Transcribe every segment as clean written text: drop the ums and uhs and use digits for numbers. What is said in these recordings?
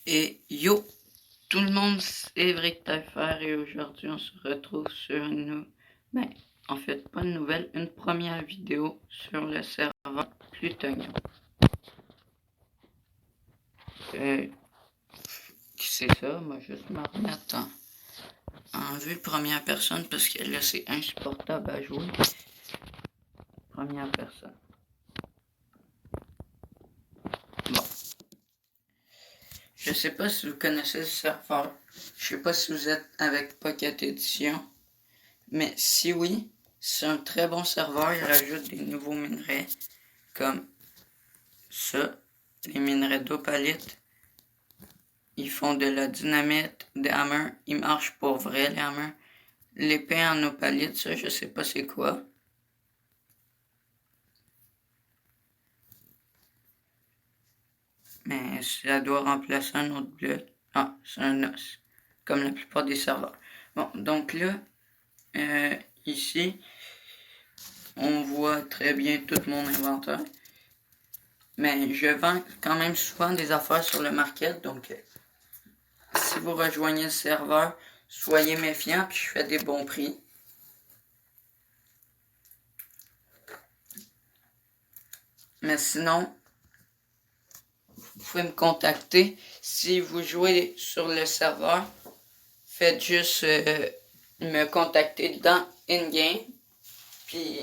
Et yo, tout le monde, c'est vrai que faire et aujourd'hui on se retrouve sur en fait pas une nouvelle, une première vidéo sur le serveur Plutonium. C'est ça, moi juste me remettre en vue première personne parce que là c'est insupportable à jouer. Première personne. Bon. Je sais pas si vous connaissez le serveur. Je sais pas si vous êtes avec Pocket Edition. Mais si oui, c'est un très bon serveur. Il rajoute des nouveaux minerais comme ça, les minerais d'opalite. Ils font de la dynamite, des hammers. Ils marchent pour vrai, les hammers. L'épée en opalite, ça, je sais pas c'est quoi. Mais ça doit remplacer un autre bloc. Ah, c'est un os. Comme la plupart des serveurs. Bon, donc là, ici, on voit très bien tout mon inventaire. Mais je vends quand même souvent des affaires sur le market, donc si vous rejoignez le serveur, soyez méfiants, puis je fais des bons prix. Mais sinon, vous pouvez me contacter. Si vous jouez sur le serveur, faites juste me contacter dans in-game. Puis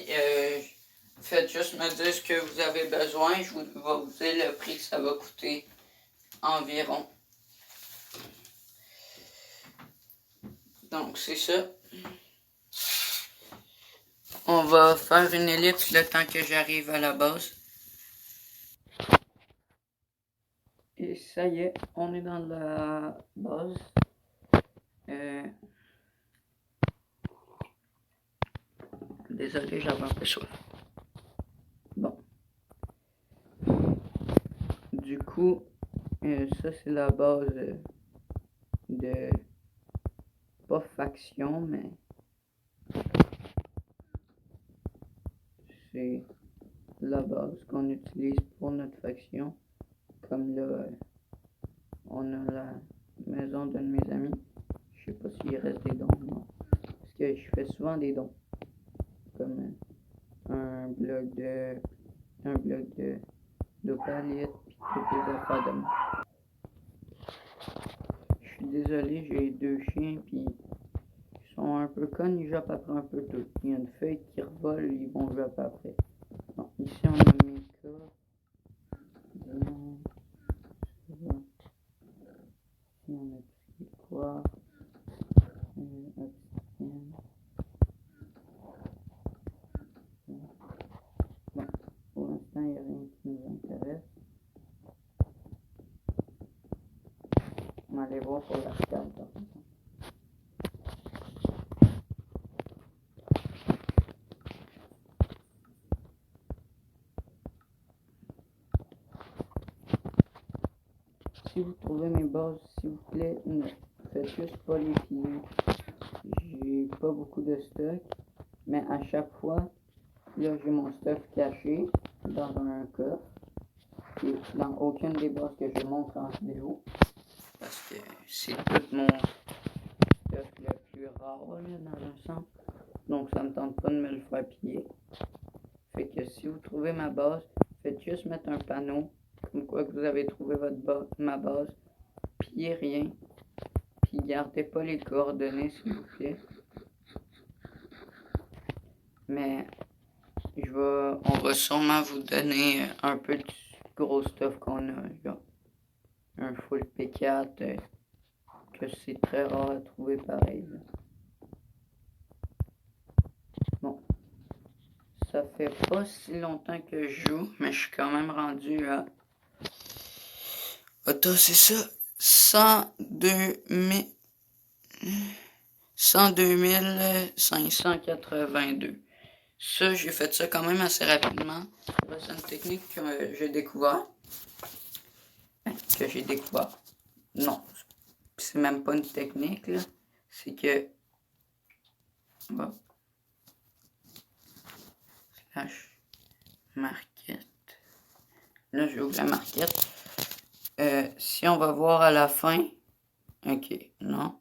faites juste me dire ce que vous avez besoin. Je vais vous dire le prix que ça va coûter environ. Donc c'est ça. On va faire une ellipse le temps que j'arrive à la base. Et ça y est, on est dans la base. Désolé, j'avais un peu soif. Bon. Du coup, ça c'est la base de... pas faction, mais... c'est la base qu'on utilise pour notre faction. Comme là, on a la maison d'un de mes amis. Je sais pas s'il reste des dons, non. Parce que je fais souvent des dons. Comme un bloc d'opalite, puis toutes les affaires de moi. Je suis désolé, j'ai deux chiens, puis ils sont un peu connes, ils jappent après un peu tout. Il y a une feuille qui revole, ils vont japper après. Bon, ici on a Mika. Ici on a tout ce qui est quoi. Bon, pour l'instant, il n'y a rien qui nous intéresse. On va aller voir pour l'arcade. Si vous trouvez mes bases, s'il vous plaît, ne faites juste pas les piller. J'ai pas beaucoup de stock, mais à chaque fois, là j'ai mon stock caché dans un coffre. Et dans aucune des bases que je montre en vidéo. Parce que c'est tout mon stock le plus rare là, dans un sens. Donc ça me tente pas de me le faire piller. Fait que si vous trouvez ma base, faites juste mettre un panneau comme quoi que vous avez trouvé ma base. Pillez rien. Puis gardez pas les coordonnées s'il vous plaît. Mais on va sûrement vous donner un peu du gros stuff qu'on a. Genre un full P4 que c'est très rare à trouver pareil. Là. Bon. Ça fait pas si longtemps que je joue, mais je suis quand même rendu à... Attends, c'est ça. 102 582. Ça, j'ai fait ça quand même assez rapidement. C'est une technique que j'ai découvert. Non, c'est même pas une technique, là. C'est que... Bon. Slash market. Là, j'ouvre la market. Si on va voir à la fin, ok, non.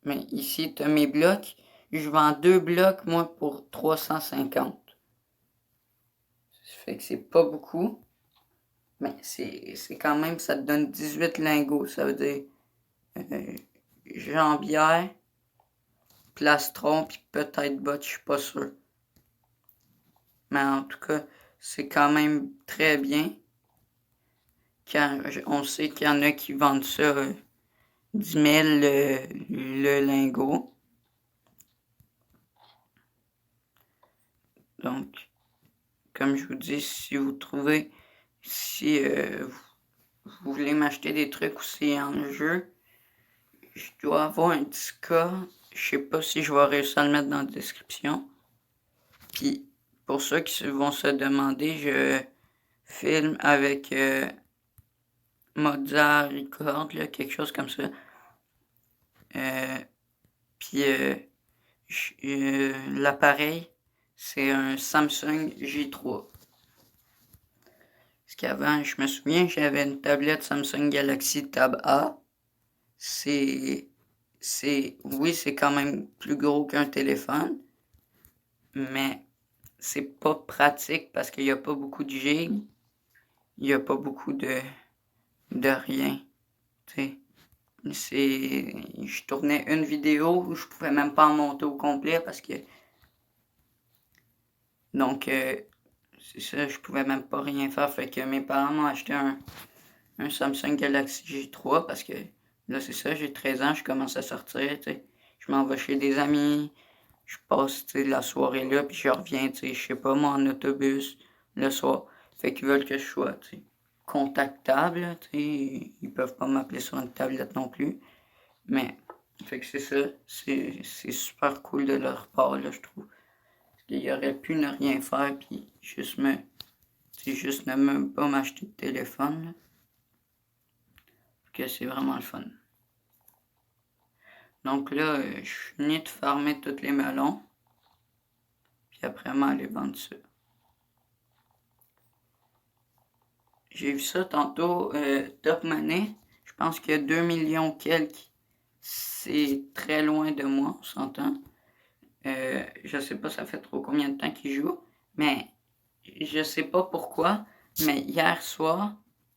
Mais ici, tu as mes blocs. Je vends 2 blocs, moi, pour 350. Ça fait que c'est pas beaucoup. Mais c'est quand même, ça te donne 18 lingots. Ça veut dire jambière, plastron, puis peut-être botte, je suis pas sûr. Mais en tout cas, c'est quand même très bien. Quand on sait qu'il y en a qui vendent ça 10 000 le lingot. Donc, comme je vous dis, si vous trouvez, si vous voulez m'acheter des trucs ou c'est en jeu, je dois avoir un Discord. Je sais pas si je vais réussir à le mettre dans la description. Puis, pour ceux qui vont se demander, je filme avec Mozart Record, là, quelque chose comme ça. Puis, l'appareil, c'est un Samsung J3. Parce qu'avant, je me souviens, j'avais une tablette Samsung Galaxy Tab A. Oui, c'est quand même plus gros qu'un téléphone, mais c'est pas pratique parce qu'il n'y a pas beaucoup de gigs, il n'y a pas beaucoup de rien, tu sais. Je tournais une vidéo où je pouvais même pas en monter au complet parce que, donc, c'est ça, je pouvais même pas rien faire, fait que mes parents m'ont acheté un Samsung Galaxy J3 parce que là, c'est ça, j'ai 13 ans, je commence à sortir, tu sais. Je m'en vais chez des amis, je passe, tu sais, la soirée là, puis je reviens, tu sais, je sais pas, moi, en autobus, le soir. Fait qu'ils veulent que je sois, tu sais, contactable, tu sais. Ils peuvent pas m'appeler sur une tablette non plus. Mais, fait que c'est ça, c'est super cool de leur part, là, je trouve. Parce qu'ils auraient pu ne rien faire, puis juste ne même pas m'acheter de téléphone, là. Que c'est vraiment le fun. Donc là, je finis de farmer tous les melons. Puis après, aller vendre ça. J'ai vu ça tantôt, Top Money. Je pense qu'il y a 2 millions quelques. C'est très loin de moi, on s'entend. Je sais pas, ça fait trop combien de temps qu'il joue. Mais je sais pas pourquoi. Mais hier soir,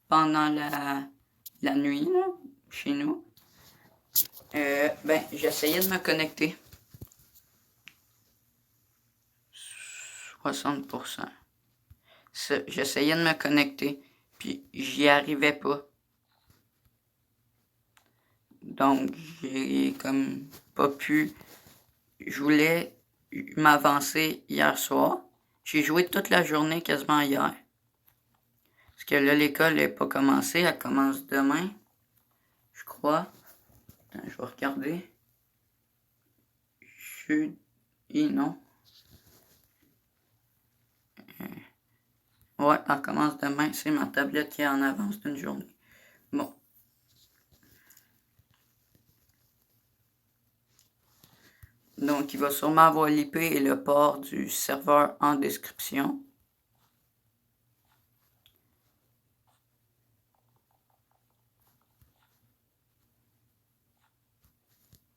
pendant la nuit, là, chez nous, j'essayais de me connecter. 60%. J'essayais de me connecter, puis j'y arrivais pas. Donc, j'ai comme pas pu. Je voulais m'avancer hier soir. J'ai joué toute la journée quasiment hier. Parce que là, l'école n'est pas commencée. Elle commence demain, je crois. Attends, je vais regarder. Jeudi, non. Ouais, elle commence demain. C'est ma tablette qui est en avance d'une journée. Bon. Donc, il va sûrement avoir l'IP et le port du serveur en description.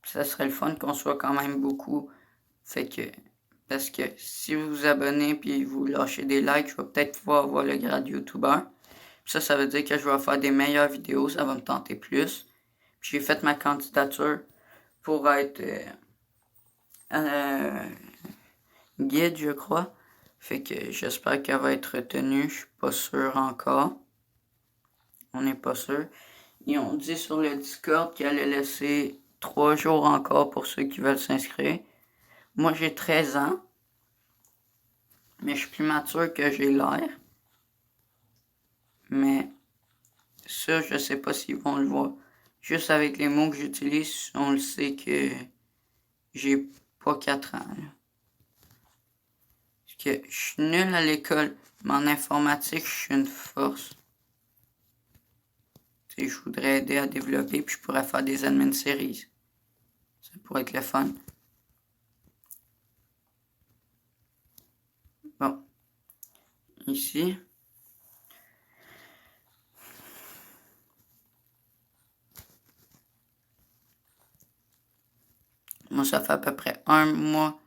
Ça serait le fun qu'on soit quand même beaucoup. Fait que, parce que si vous vous abonnez puis vous lâchez des likes, je vais peut-être pouvoir avoir le grade YouTuber. Ça veut dire que je vais faire des meilleures vidéos, ça va me tenter plus. Puis j'ai fait ma candidature pour être guide, je crois. Fait que j'espère qu'elle va être retenue. Je suis pas sûr encore. On n'est pas sûr. Ils ont dit sur le Discord qu'elle allait laisser 3 jours encore pour ceux qui veulent s'inscrire. Moi, j'ai 13 ans. Mais je suis plus mature que j'ai l'air. Mais ça, je sais pas s'ils vont le voir. Juste avec les mots que j'utilise, on le sait que j'ai pas 4 ans. Là. Parce que je suis nul à l'école, mais en informatique, je suis une force. Tu sais, je voudrais aider à développer, puis je pourrais faire des admin series. Ça pourrait être le fun. Bon. Ici. Moi, ça fait à peu près 1 mois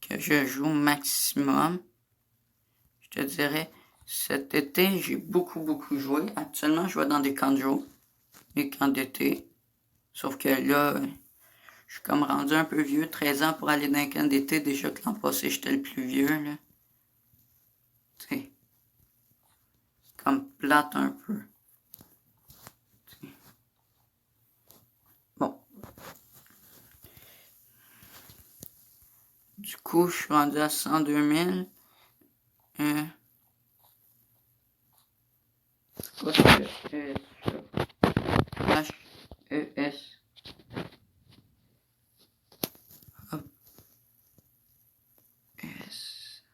que je joue maximum. Je te dirais, cet été, j'ai beaucoup joué. Actuellement, je vais dans des camps de jour, des camps d'été. Sauf que là, je suis comme rendu un peu vieux, 13 ans pour aller dans un camp d'été. Déjà que l'an passé, j'étais le plus vieux, là. Tu sais, comme plate un peu. T'sais. Bon. Du coup, je suis rendu à 102 000. C'est quoi ce H-E-S? Hop. S.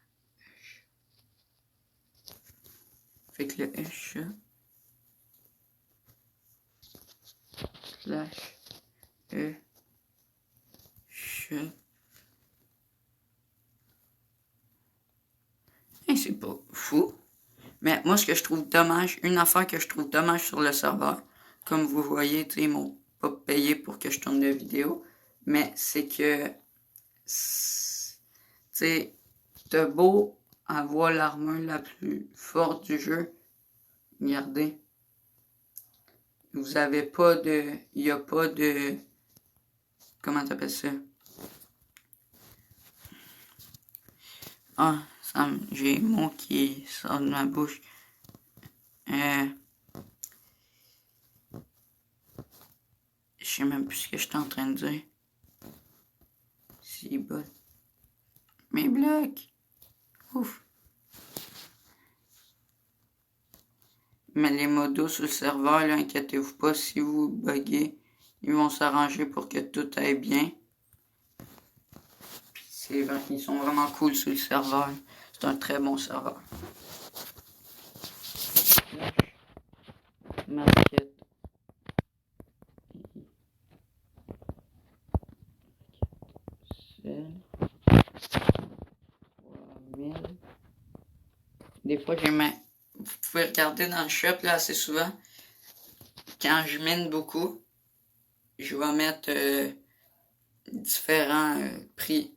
Fait que le H slash E Ch. Et c'est pas fou. Mais moi, ce que je trouve dommage, une affaire que je trouve dommage sur le serveur, comme vous voyez, tu sais, ils m'ont pas payé pour que je tourne la vidéo, mais c'est que, tu sais, t'as beau avoir l'armure la plus forte du jeu, regardez, vous avez pas de, il y a pas de, comment t'appelles ça? Ah, j'ai un mot qui sort de ma bouche. Je sais même plus ce que j'étais en train de dire. C'est bon. Mes blocs. Ouf. Mais les modos sur le serveur, là, inquiétez-vous pas, si vous buguez, ils vont s'arranger pour que tout aille bien. Puis c'est vrai, ils sont vraiment cool sur le serveur. C'est un très bon serveur. Marquette. 3000. Des fois, vous pouvez regarder dans le shop là assez souvent. Quand je mine beaucoup, je vais mettre différents prix.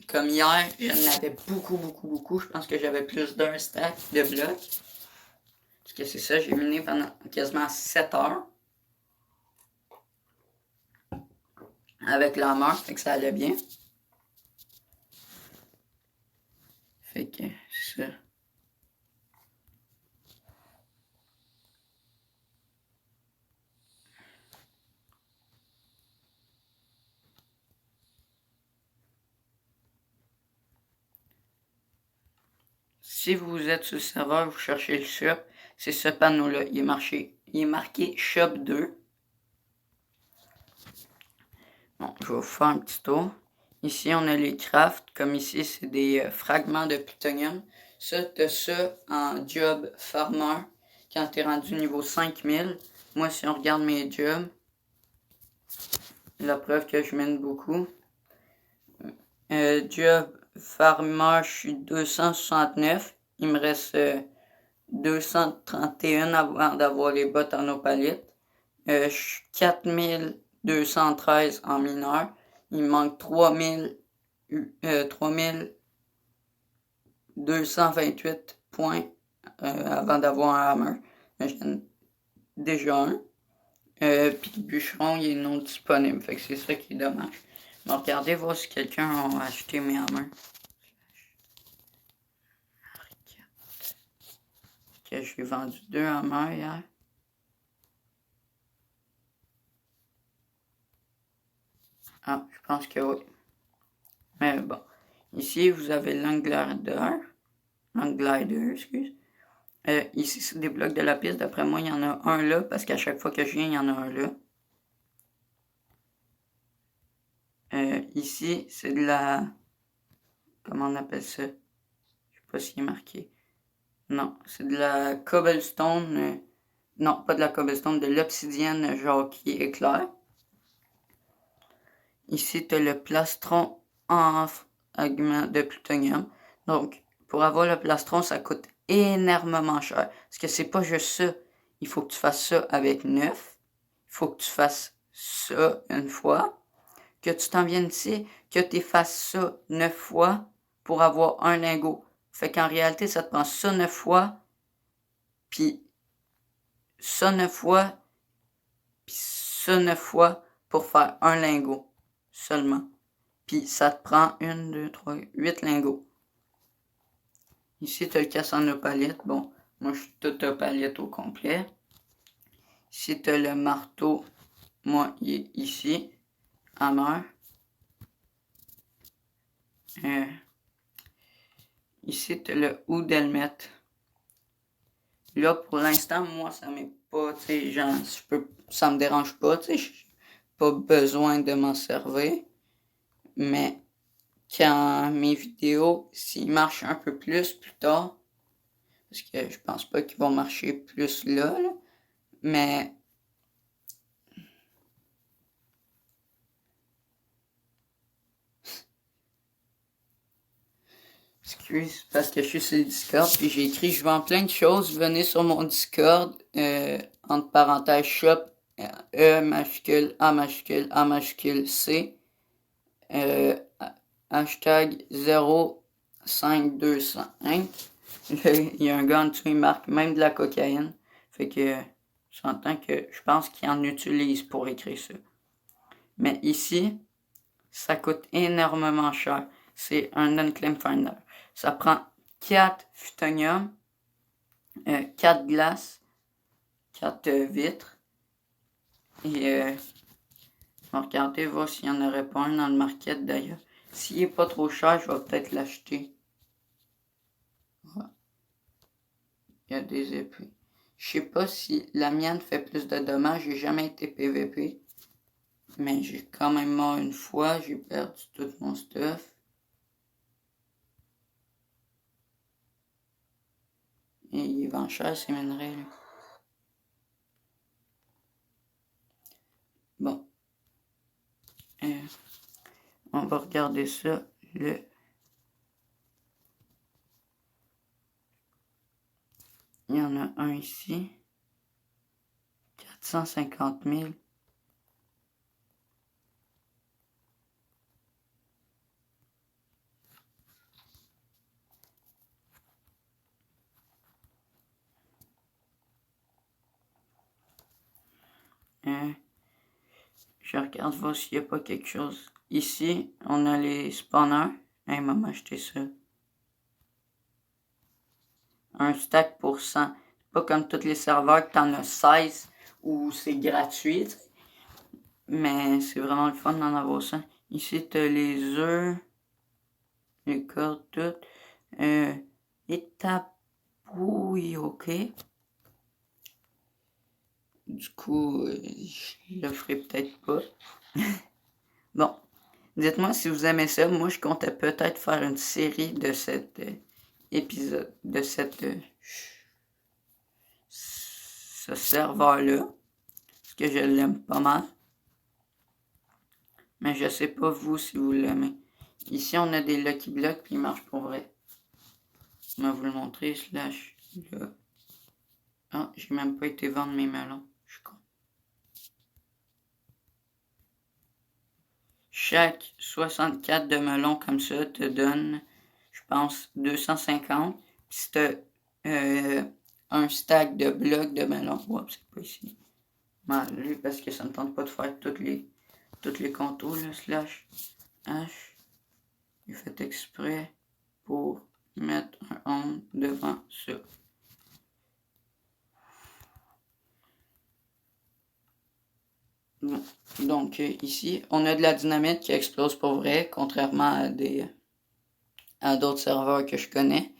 Comme hier, j'en avais beaucoup. Je pense que j'avais plus d'un stack de blocs. Parce que c'est ça, j'ai miné pendant quasiment 7 heures. Avec la mort, fait que ça allait bien. Fait que c'est ça. Si vous êtes sur le serveur, vous cherchez le shop, c'est ce panneau-là. Il est marqué shop 2. Bon, je vais vous faire un petit tour. Ici, on a les crafts. Comme ici, c'est des fragments de plutonium. Ça, t'as ça en job farmer quand t'es rendu niveau 5000. Moi, si on regarde mes jobs, la preuve que je mène beaucoup. Job farmer, je suis 269. Il me reste 231 avant d'avoir les bottes en opalite. Je suis 4213 en mineur. Il me manque 3228 points avant d'avoir un hammer. J'en ai déjà un. Puis le bûcheron, il est non disponible. Fait que c'est ça qui est dommage. Mais regardez voir si quelqu'un a acheté mes hammers. Que j'ai vendu 2 hammers hier. Ah, je pense que oui. Mais bon. Ici, vous avez l'Anglider. Excuse. Ici, c'est des blocs de la piste. D'après moi, il y en a un là, parce qu'à chaque fois que je viens, il y en a un là. Ici, c'est de la... Comment on appelle ça? Je sais pas s'il est marqué. Non, c'est de la cobblestone. Non, pas de la cobblestone, de l'obsidienne, genre qui éclaire. Ici, tu as le plastron en fragment de plutonium. Donc, pour avoir le plastron, ça coûte énormément cher. Parce que c'est pas juste ça. Il faut que tu fasses ça avec 9. Il faut que tu fasses ça une fois. que tu t'en viennes ici, que tu fasses ça 9 fois pour avoir un lingot. Fait qu'en réalité, ça te prend ça 9 fois, puis ça 9 fois, puis ça 9 fois pour faire un lingot seulement. Puis ça te prend 1, 2, 3, 8 lingots. Ici, tu as le casse en opalite. Bon, moi, je suis tout opalite au complet. Ici, tu as le marteau. Moi, il est ici. Hammer. Ici, tu as le hood helmet. Là, pour l'instant, moi, ça m'est pas, tu sais, genre, ça me dérange pas, tu sais, j'ai pas besoin de m'en servir. Mais quand mes vidéos, s'ils marchent un peu plus tard, parce que je pense pas qu'ils vont marcher plus là, mais excuse, parce que je suis sur le Discord, puis j'ai écrit je vends plein de choses, venez sur mon Discord, entre parenthèses shop, E majuscule, A majuscule, A majuscule, C, hashtag 0525. Il y a un gars en dessous, il marque même de la cocaïne. Fait que j'entends que je pense qu'il en utilise pour écrire ça. Mais ici, ça coûte énormément cher. C'est un unclaimed finder. Ça prend 4 phutonium, 4 glaces, 4 vitres. Et on va regarder, voir s'il n'y en aurait pas un dans le market d'ailleurs. S'il n'est pas trop cher, je vais peut-être l'acheter. Il y a des épées. Je sais pas si la mienne fait plus de dommages. J'ai jamais été PVP. Mais j'ai quand même mort une fois. J'ai perdu tout mon stuff. Et il vend cher ces minerais. Bon. On va regarder ça. Il y en a un ici. 450 000. Je regarde voir s'il n'y a pas quelque chose. Ici, on a les spawners. Hey, maman, acheté ça. Un stack pour 100. Pas comme tous les serveurs que t'en as 16 où c'est gratuit. T'sais. Mais c'est vraiment le fun d'en avoir 100. Ici, t'as les œufs. Les cordes, tout. Les tapouilles, ok. Du coup, je le ferai peut-être pas. Bon. Dites-moi si vous aimez ça. Moi, je comptais peut-être faire une série de cet épisode, de ce serveur-là. Parce que je l'aime pas mal. Mais je sais pas vous si vous l'aimez. Ici, on a des Lucky Blocks puis ils marchent pour vrai. Je vais vous le montrer, slash là. Ah, j'ai même pas été vendre mes melons. Je suis con. Chaque 64 de melons comme ça te donne, je pense, 250. Puis si t'as un stack de blocs de melons. Oups, c'est pas ici. Mal lu parce que ça me tente pas de faire toutes les contours, là, slash H. J'ai fait exprès pour mettre un on devant ça. Bon. Donc ici, on a de la dynamite qui explose pour vrai, contrairement à d'autres serveurs que je connais.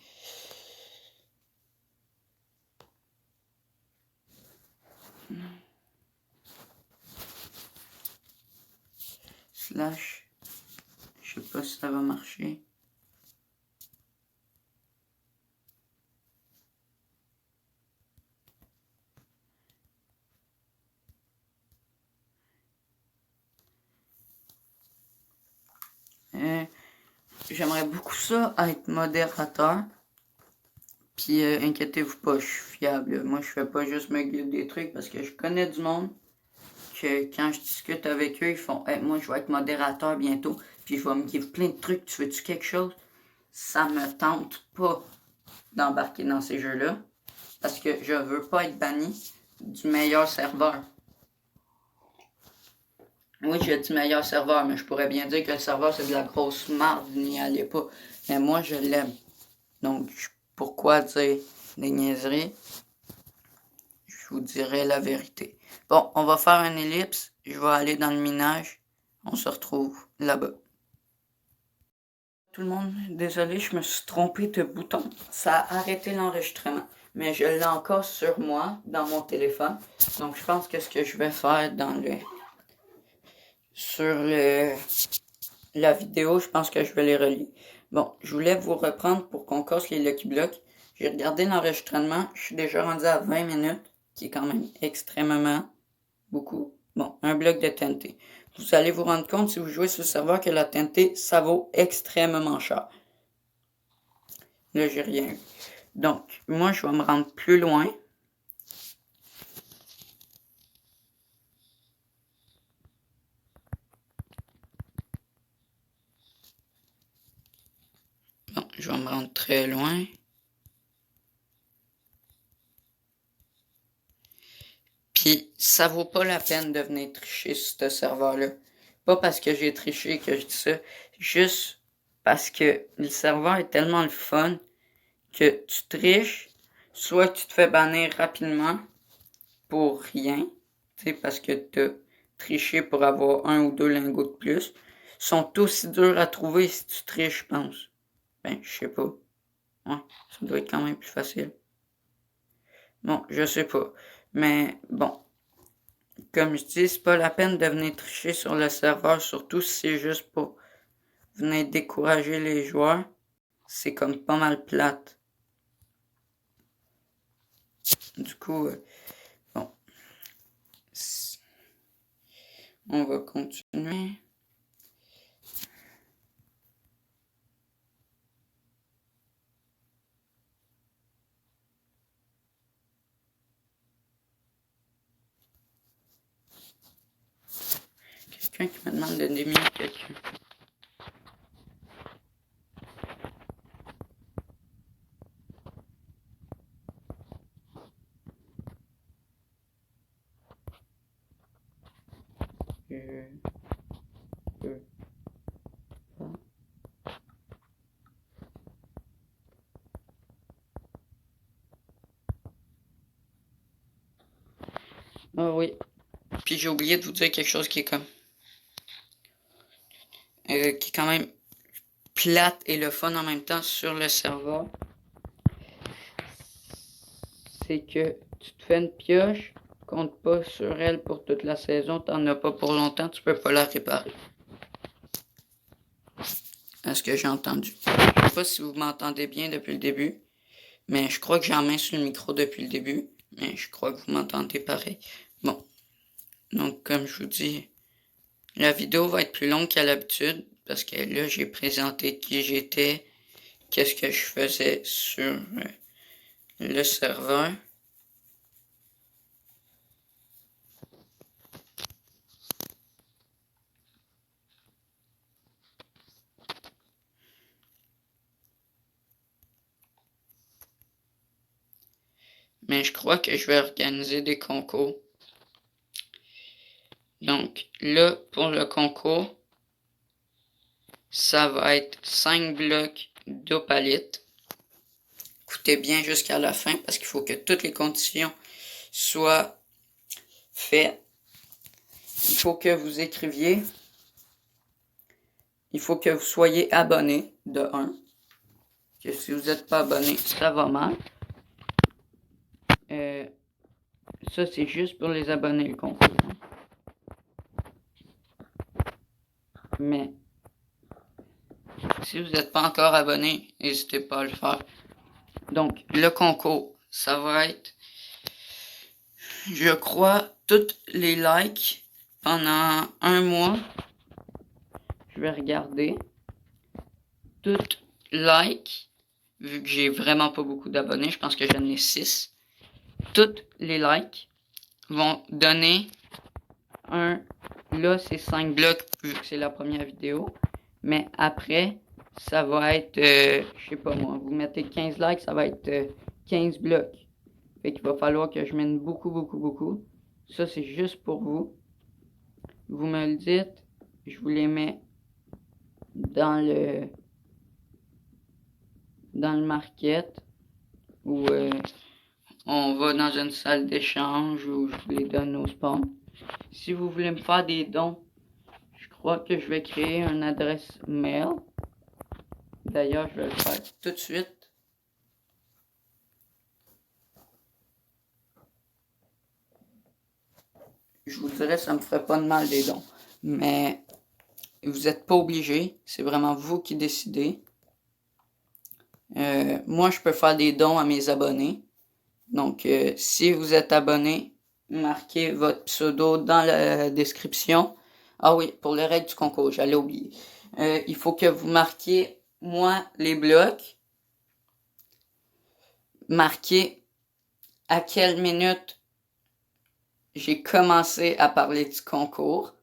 Slash, je sais pas si ça va marcher. J'aimerais beaucoup ça être modérateur. Puis inquiétez-vous pas, je suis fiable. Moi, je fais pas juste me guider des trucs parce que je connais du monde que quand je discute avec eux, ils font hey, moi je vais être modérateur bientôt, puis je vais me give plein de trucs, tu veux-tu quelque chose? Ça me tente pas d'embarquer dans ces jeux-là, parce que je veux pas être banni du meilleur serveur. Oui, j'ai du meilleur serveur, mais je pourrais bien dire que le serveur c'est de la grosse marde, n'y allez pas. Mais moi je l'aime. Donc pourquoi dire des niaiseries? Je vous dirai la vérité. Bon, on va faire une ellipse. Je vais aller dans le minage. On se retrouve là-bas. Tout le monde, désolé, je me suis trompé de bouton. Ça a arrêté l'enregistrement. Mais je l'ai encore sur moi, dans mon téléphone. Donc, je pense que ce que je vais faire sur la vidéo, je pense que je vais les relier. Bon, je voulais vous reprendre pour qu'on casse les Lucky Blocks. J'ai regardé l'enregistrement. Je suis déjà rendu à 20 minutes, qui est quand même extrêmement beaucoup. Bon, un bloc de TNT. Vous allez vous rendre compte si vous jouez sur le serveur que la TNT, ça vaut extrêmement cher. Là, j'ai rien eu. Donc, moi, je vais me rendre plus loin. Bon, je vais me rendre très loin. Puis, ça vaut pas la peine de venir tricher sur ce serveur-là. Pas parce que j'ai triché que je dis ça. Juste parce que le serveur est tellement le fun que tu triches, soit tu te fais bannir rapidement pour rien, tu sais, parce que t'as triché pour avoir 1 ou 2 lingots de plus, sont aussi durs à trouver si tu triches, je pense. Ben, je sais pas. Ouais, ça doit être quand même plus facile. Bon, je sais pas. Mais bon, comme je dis, c'est pas la peine de venir tricher sur le serveur, surtout si c'est juste pour venir décourager les joueurs. C'est comme pas mal plate. Du coup, bon, on va continuer. Quelqu'un qui me demande de démier quelqu'un. Ah oui. Puis j'ai oublié de vous dire quelque chose qui est qui est quand même plate et le fun en même temps sur le serveur. C'est que tu te fais une pioche, compte pas sur elle pour toute la saison, t'en as pas pour longtemps, tu peux pas la réparer. À ce que j'ai entendu. Je sais pas si vous m'entendez bien depuis le début, mais je crois que j'ai la main sur le micro depuis le début, mais je crois que vous m'entendez pareil. Bon, donc comme je vous dis, la vidéo va être plus longue qu'à l'habitude, parce que là j'ai présenté qui j'étais, qu'est-ce que je faisais sur le serveur. Mais je crois que je vais organiser des concours. Donc là, pour le concours, ça va être 5 blocs d'opalite. Écoutez bien jusqu'à la fin parce qu'il faut que toutes les conditions soient faites. Il faut que vous écriviez. Il faut que vous soyez abonné de 1. Que si vous n'êtes pas abonné, ça va mal. Ça, c'est juste pour les abonnés, le concours. Mais si vous n'êtes pas encore abonné, n'hésitez pas à le faire. Donc, le concours, ça va être, je crois, tous les likes pendant 1 mois. Je vais regarder. Toutes likes, vu que j'ai vraiment pas beaucoup d'abonnés, je pense que j'en ai 6. Toutes les likes vont donner là c'est 5 blocs vu que c'est la première vidéo. Mais après, ça va être, je sais pas moi, vous mettez 15 likes, ça va être 15 blocs. Fait qu'il va falloir que je mène beaucoup. Ça, c'est juste pour vous. Vous me le dites, je vous les mets dans le market ou on va dans une salle d'échange où je vous les donne au spawn. Si vous voulez me faire des dons, je crois que je vais créer une adresse mail. D'ailleurs, je vais le faire tout de suite. Je vous dirais, ça me ferait pas de mal des dons. Mais vous n'êtes pas obligé. C'est vraiment vous qui décidez. Moi, je peux faire des dons à mes abonnés. Donc, si vous êtes abonné, marquez votre pseudo dans la description. Ah oui, pour les règles du concours, j'allais oublier. Il faut que vous marquiez, moi, les blocs. Marquez à quelle minute j'ai commencé à parler du concours.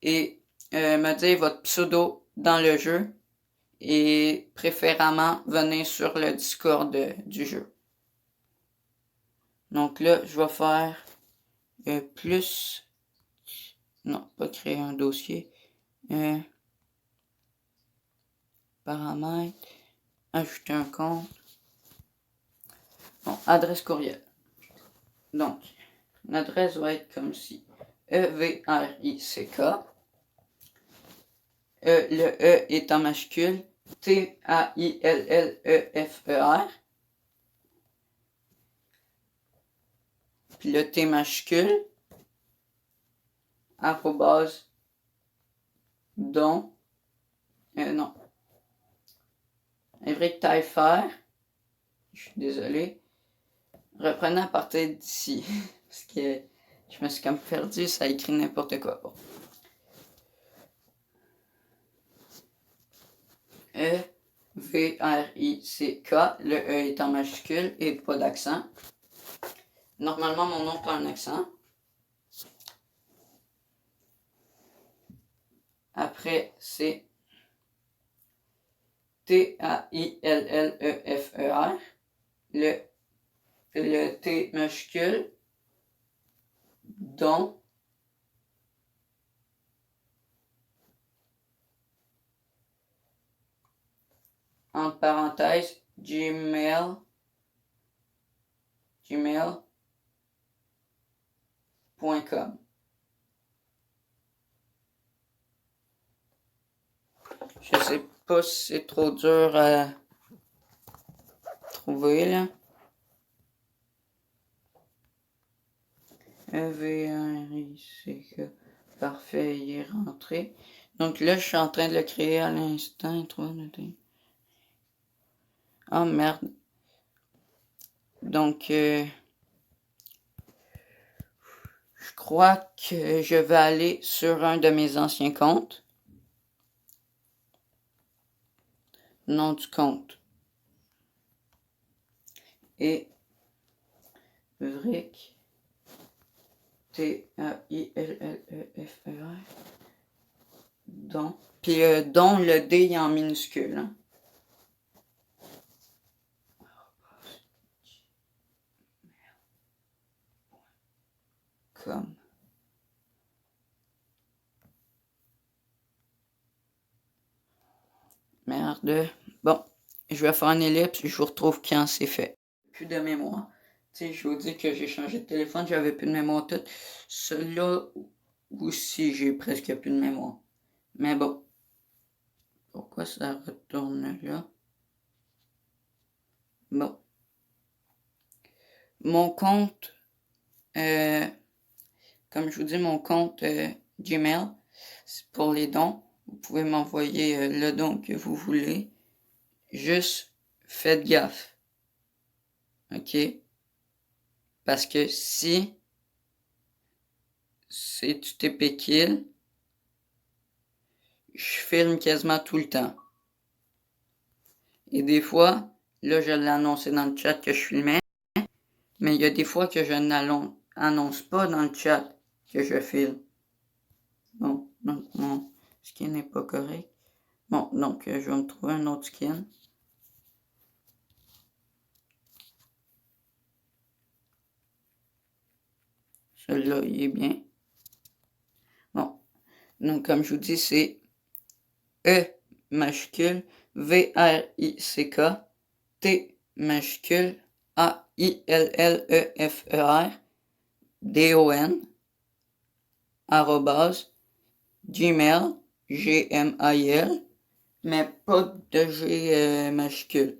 Et me dire votre pseudo dans le jeu. Et préférément, venez sur le Discord du jeu. Donc là, je vais faire plus... Non, pas créer un dossier. Paramètres. Ajouter un compte. Bon, adresse courriel. Donc, l'adresse va être comme ci. EVRICK. Le E est en majuscule. TAILLEFER. Puis le T majuscule. Arrobase. Don. Non. Évric Taillefer. Je suis désolé. Reprenons à partir d'ici. Parce que je me suis comme perdu, ça écrit n'importe quoi. Bon. EVRICK. Le E est en majuscule et pas d'accent. Normalement, mon nom a un accent. Après, c'est TAILLEFER. Le T majuscule. Don. Entre parenthèses, gmail.com. Je sais pas si c'est trop dur à trouver là. EVRICK. Parfait, il est rentré. Donc là, je suis en train de le créer à l'instant. Oh merde. Donc, je crois que je vais aller sur un de mes anciens comptes. Nom du compte. Et Vric. T-A-I-L-L-E-F-E-R. Don. Puis don, le D est en minuscule. Hein. Comme. Merde. Bon, je vais faire une ellipse, je vous retrouve quand c'est fait. Plus de mémoire. Tu sais, je vous dis que j'ai changé de téléphone, j'avais plus de mémoire toute. Celui-là aussi, j'ai presque plus de mémoire. Mais bon. Pourquoi ça retourne là? Bon. Mon compte, comme je vous dis, mon compte Gmail, c'est pour les dons. Vous pouvez m'envoyer le don que vous voulez. Juste faites gaffe. OK? Parce que si c'est du TP Kill, je filme quasiment tout le temps. Et des fois, là je l'ai annoncé dans le chat que je filmais, Mais il y a des fois que je n'annonce pas dans le chat que je filme. Bon, donc mon skin n'est pas correct. Bon, donc je vais me trouver un autre skin. Celui-là, il est bien. Bon, donc comme je vous dis, c'est E majuscule, V-R-I-C-K, T majuscule, A-I-L-L-E-F-E-R, D-O-N, arrobase, Gmail, G-M-A-I-L, mais pas de G majuscule,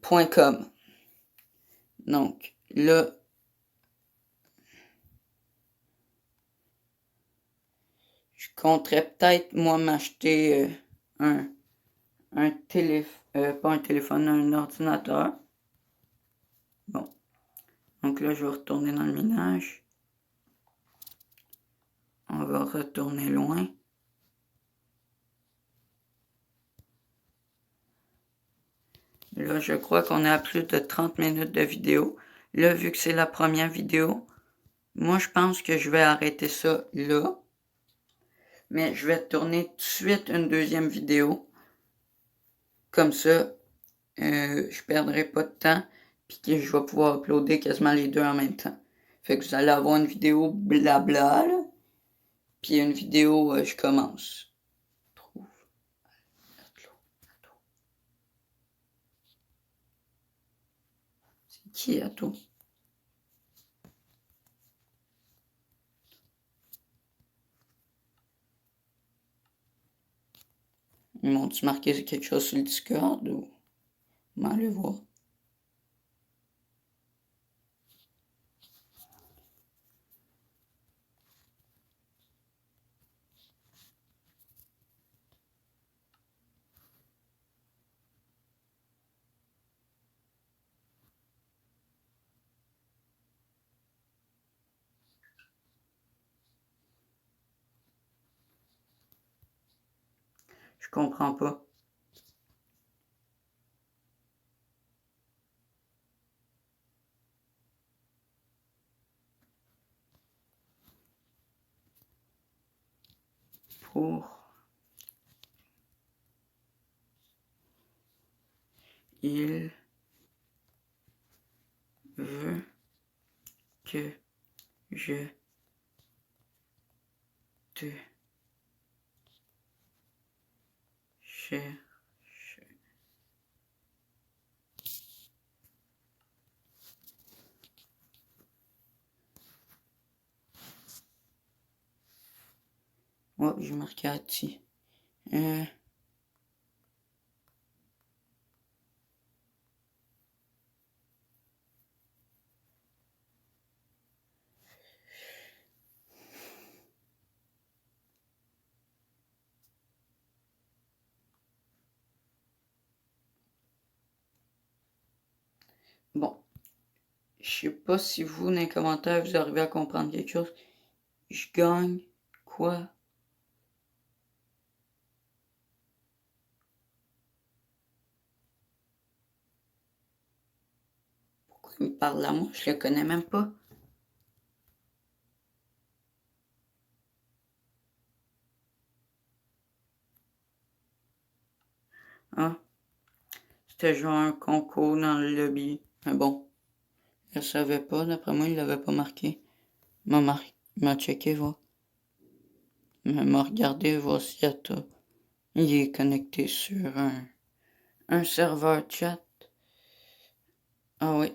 .com. Donc, là, je compterais peut-être, moi, m'acheter un téléphone, pas un téléphone, un ordinateur. Bon. Donc là, je vais retourner dans le ménage. On va retourner loin. Là, je crois qu'on est à plus de 30 minutes de vidéo. Là, vu que c'est la première vidéo, moi, je pense que je vais arrêter ça là. Mais je vais tourner tout de suite une deuxième vidéo. Comme ça, je perdrai pas de temps. Puis que je vais pouvoir uploader quasiment les deux en même temps. Fait que vous allez avoir une vidéo blabla, là. Puis une vidéo, je commence. C'est qui, Ato? Ils m'ont-tu marqué quelque chose sur le Discord ou... On va aller voir. Je comprends pas. Pour... Il veut que je te cherche. Oh, j'ai marqué Ati. Bon. Je sais pas si vous, dans les commentaires, vous arrivez à comprendre quelque chose. Je gagne quoi? Pourquoi il me parle à moi? Je le connais même pas. Ah, c'était genre un concours dans le lobby. Mais bon, je savais pas. D'après moi, il l'avait pas marqué. Il m'a checké, voir. Il m'a regardé, voir si il est connecté sur un serveur chat. Ah oui.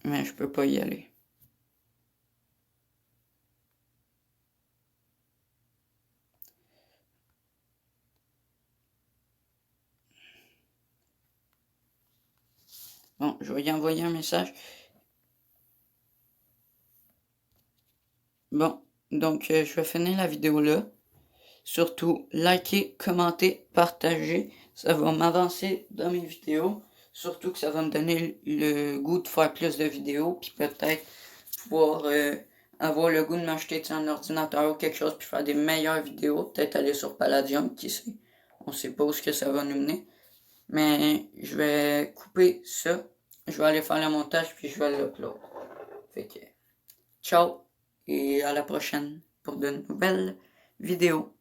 Mais je peux pas y aller. Bon, je vais y envoyer un message. Bon, donc je vais finir la vidéo là. Surtout, likez, commentez, partagez. Ça va m'avancer dans mes vidéos. Surtout que ça va me donner le goût de faire plus de vidéos. Puis peut-être pouvoir avoir le goût de m'acheter un ordinateur ou quelque chose. Puis faire des meilleures vidéos. Peut-être aller sur Palladium, qui sait. On sait pas où ce que ça va nous mener. Mais je vais couper ça. je vais aller faire le montage puis je vais l'upload. Fait que, ciao et à la prochaine pour de nouvelles vidéos.